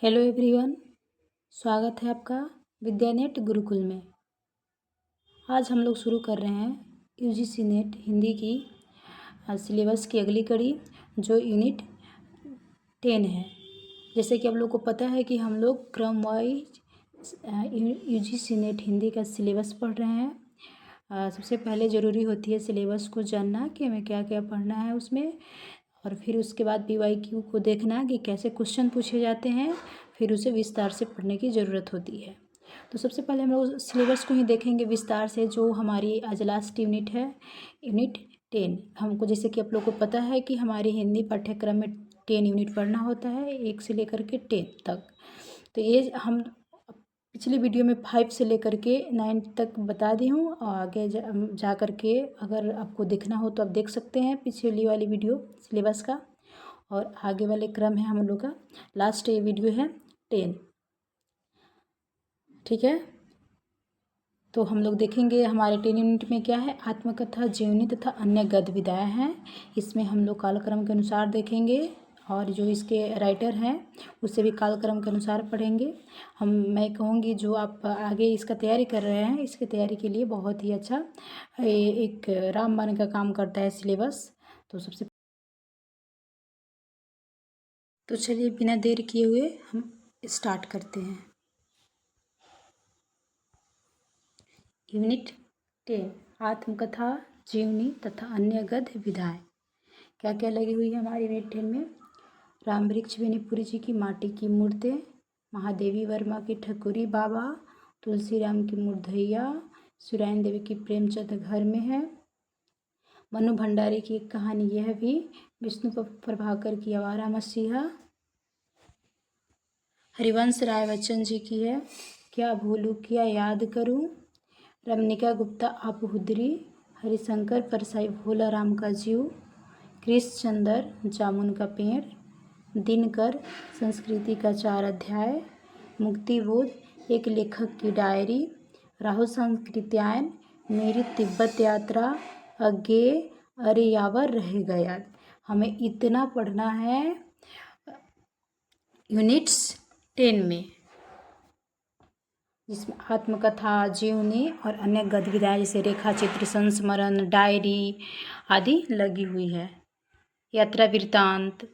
Hello everyone, स्वागत है आपका विद्यानेट गुरुकुल में। आज हम लोग शुरू कर रहे हैं यूजीसी नेट हिंदी की सिलेबस की अगली कड़ी, जो यूनिट 10 है। जैसे कि आप लोग को पता है कि हम लोग क्रम वाइज यूजीसी नेट हिंदी का सिलेबस पढ़ रहे हैं। सबसे पहले ज़रूरी होती है सिलेबस को जानना कि हमें क्या क्या पढ़ना है उसमें, और फिर उसके बाद PYQ को देखना कि कैसे क्वेश्चन पूछे जाते हैं, फिर उसे विस्तार से पढ़ने की ज़रूरत होती है। तो सबसे पहले हम लोग सिलेबस को ही देखेंगे विस्तार से, जो हमारी आज लास्ट यूनिट है, यूनिट 10। हमको जैसे कि आप लोग को पता है कि हमारी हिंदी पाठ्यक्रम में 10 यूनिट पढ़ना होता है, 1 से लेकर के 10 तक। तो ये हम पिछली वीडियो में 5 से लेकर के 9 तक बता दी हूँ, और आगे जा कर के अगर आपको देखना हो तो आप देख सकते हैं पिछली वाली वीडियो सिलेबस का। और आगे वाले क्रम है हम लोग का, लास्ट ये वीडियो है 10। ठीक है, तो हम लोग देखेंगे हमारे 10 यूनिट में क्या है। आत्मकथा, जीवनी तथा अन्य गद्य विधाएँ हैं। इसमें हम लोग कालक्रम के अनुसार देखेंगे, और जो इसके राइटर हैं उसे भी कालक्रम के अनुसार पढ़ेंगे। मैं कहूँगी जो आप आगे इसका तैयारी कर रहे हैं, इसकी तैयारी के लिए बहुत ही अच्छा एक रामबाण का काम करता है सिलेबस। तो चलिए बिना देर किए हुए हम स्टार्ट करते हैं। यूनिट 10, आत्मकथा, जीवनी तथा अन्य गद्य विधाएँ। क्या क्या लगी हुई है हमारी यूनिट 10 में। राम वृक्ष बेनीपुरी जी की माटी की मूर्तें, महादेवी वर्मा की ठकुरी बाबा, तुलसी राम की मुर्धैया, सुरैन देवी की प्रेमचंद घर में है, मनु भंडारी की एक कहानी यह भी, विष्णु प्रभाकर की आवारा मसीहा, हरिवंश राय बच्चन जी की है क्या भूलूं क्या याद करूं, रमनिका गुप्ता आप हुदरी, हरिशंकर परसाई भोला राम का जीव, कृष्णचंद्र जामुन का पेड़, दिनकर संस्कृति का 4 अध्याय, मुक्तिबोध एक लेखक की डायरी, राहुल संस्कृत्यायन, मेरी तिब्बत यात्रा, अज्ञेय, अरे यावर रह गया। हमें इतना पढ़ना है यूनिट्स 10 में, जिसमें आत्मकथा, जीवनी और अन्य गद्य विधाएँ जैसे रेखा चित्र, संस्मरण, डायरी आदि लगी हुई है, यात्रा वृत्तांत।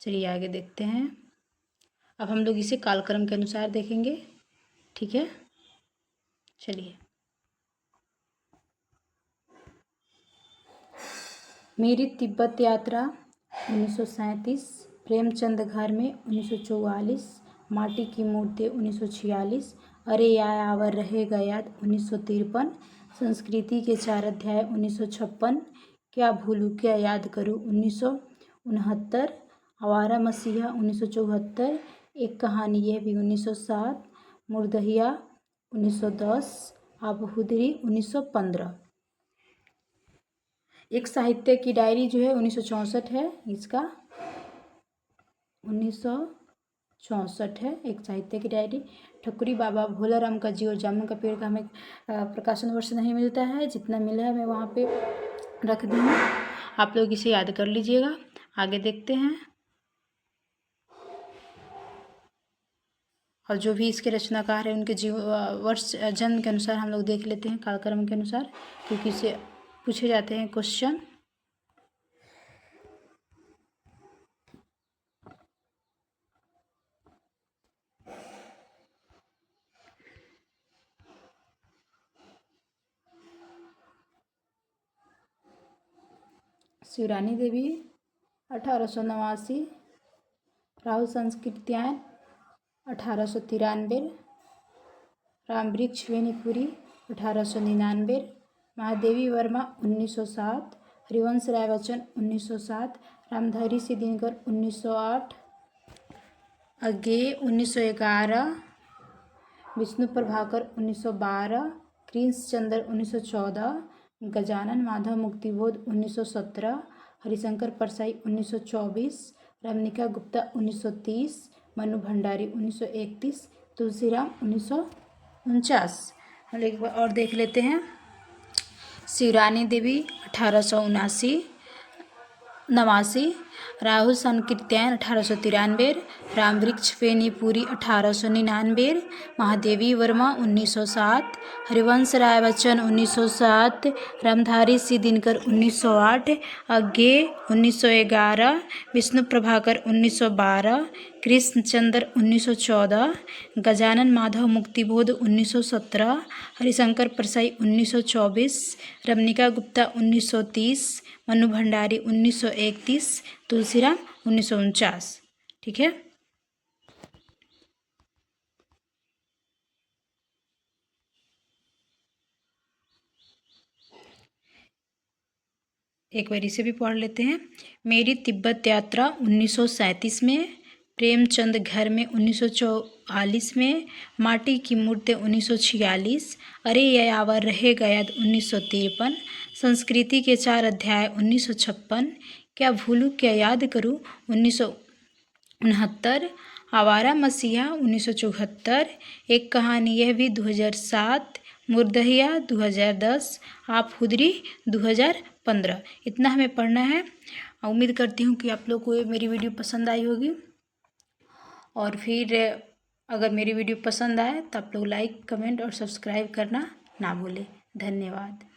चलिए आगे देखते हैं। अब हम लोग इसे कालक्रम के अनुसार देखेंगे। ठीक है, चलिए। मेरी तिब्बत यात्रा 1937, प्रेमचंद घर में 1944, माटी की मूर्तें 1946, अरे यावर रहेगा याद 1953, संस्कृति के 4 अध्याय 1956, क्या भूलूं क्या याद करूं 1969, आवारा मसीहा 1974, एक कहानी यह भी 1907, मुर्दहिया 1910, आप हुदरी 1915। एक साहित्य की डायरी जो है 1964 है, इसका 1964 है एक साहित्य की डायरी। ठकुरी बाबा, भोला राम का जी और जामुन का पेड़ का हमें प्रकाशन वर्ष नहीं मिलता है, जितना मिला है मैं वहाँ पे रख दी हूँ, आप लोग इसे याद कर लीजिएगा। आगे देखते हैं, और जो भी इसके रचनाकार हैं उनके वर्ष जन्म के अनुसार हम लोग देख लेते हैं कालक्रम के अनुसार, क्योंकि इसे पूछे जाते हैं क्वेश्चन। शिवरानी देवी 1889, राहुल संस्कृत्यायन 1893, राम वृक्ष बेनीपुरी 1899, महादेवी वर्मा 1907, हरिवंश राय बच्चन 1907, रामधारी सिंह दिनकर 1908, अज्ञेय 1911, विष्णु प्रभाकर 1912, कृष्णचंद्र 1914, गजानन माधव मुक्तिबोध 1917, हरिशंकर परसाई 1924, रमनिका गुप्ता 1930, मनु भंडारी 1931, तुलसीराम 1949। हम एक बार और देख लेते हैं। शिवरानी देवी 1889, राहुल संकीर्तन 1893, रामवृक्ष फेनीपुरी 1899, महादेवी वर्मा 1907, हरिवंश राय बच्चन 1907, रामधारी सिंह दिनकर 1908, अज्ञे 1911, विष्णु प्रभाकर 1912, कृष्णचंद्र 1914, गजानन माधव मुक्तिबोध 1917, हरिशंकर परसाई 1924, रमनिका गुप्ता 1930, मनु भंडारी 1931, तुलसीराम 1949। ठीक है। एक बार इसे भी पढ़ लेते हैं। मेरी तिब्बत यात्रा 1937 में, प्रेमचंद घर में 1944 में, माटी की मूर्तें 1946, अरे यायावर रहे गया 1953, संस्कृति के 4 अध्याय 1956, क्या भूलूं क्या याद करूं 1969, आवारा मसीहा 1974, एक कहानी यह भी 2007, मुर्दहिया 2010, आप हुदरी 2015। इतना हमें पढ़ना है। उम्मीद करती हूँ कि आप लोग को मेरी वीडियो पसंद आई होगी। और फिर अगर मेरी वीडियो पसंद आए तो आप लोग लाइक, कमेंट और सब्सक्राइब करना ना भूलें। धन्यवाद।